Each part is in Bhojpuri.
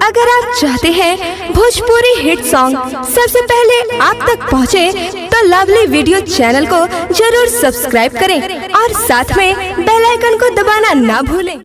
अगर आप चाहते हैं भोजपुरी हिट सॉन्ग सबसे पहले आप तक पहुंचे, तो लवली वीडियो चैनल को जरूर सब्सक्राइब करें और साथ में बेल आइकन को दबाना ना भूलें।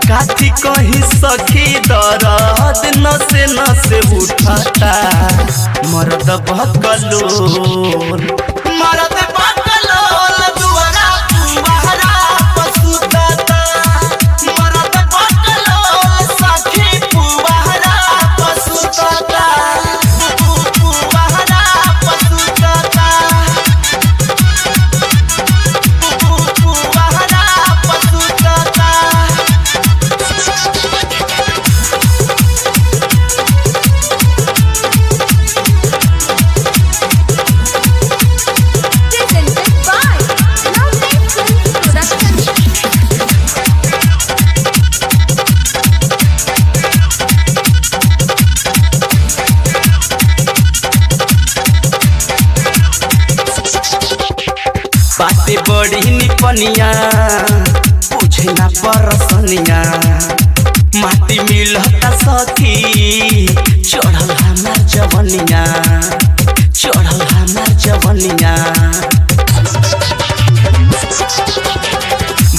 काठी कही सखी दर्द नसे नसे उठाता मरद बकलोल मरद बकलोल दुआरा पुआरा पसुताता मरद बकलोल सखी पुआरा पसुताता पुआरा पसुताता पुआरा पसुताता। बातें बड़ी निपनिया पूछे ना परसनिया माटी मिलता सखी चढ़ल हमार जवनिया चढ़ल हमार जवनिया।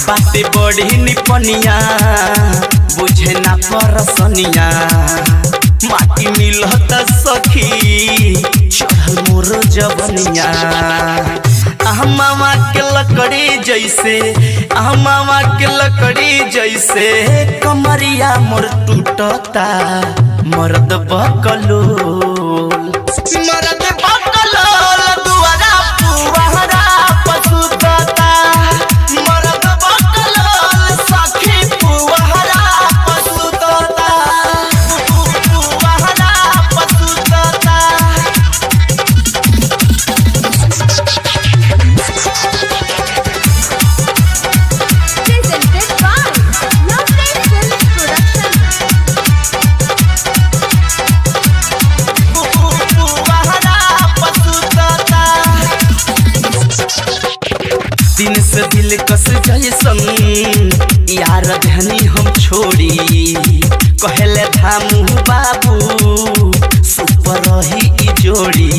बातें बड़ी निपनिया बुझे ना परसनिया माटी मिलता सखी चढ़ल मोर जवनिया। मामा के लकड़ी जैसे मामा के लकड़ी जैसे कमरिया मोर टूटता मर्द बकलोल मर्द बकलोल दुआरा पुआरा पसुताता मर्द बकलोल सखी पुआरा पसुताता पुआरा पसुताता। दिन से दिल कस जैसन यार धनी हम छोड़ी कहले धामू बाबू सुपर रही ई जोड़ी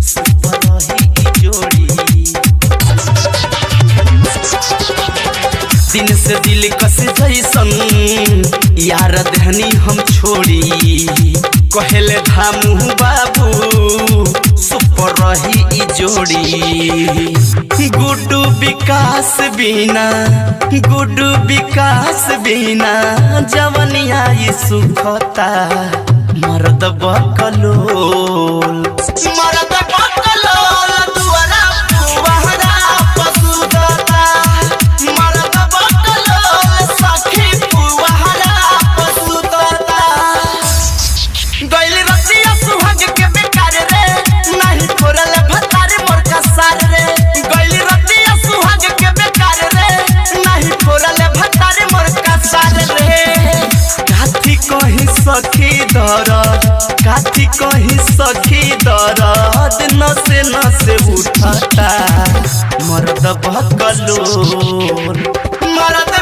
सुपर रही ई जोड़ी। दिन से दिल कस जैसन यार धनी हम छोड़ी कहले धामू बाबू सुपर रही ई जोड़ी। गुड्डू विकास बिना जवनिया ये सुखता मर्द बकलोल मर्द बकलोल दुआरा पुआरा पसुताता मर्द बकलोल सखी पुआरा पसुताता। गइल रतिया सुहाग के बेकार रे नहीं छोड़ल भतार मोर का सार रे गइल रतिया सुहाग के बेकार रे नहीं छोड़ल भतार मोर का सार रे। काठी कही सखी दर्द नसे नसे उठाता मर्द बकलोल मर्द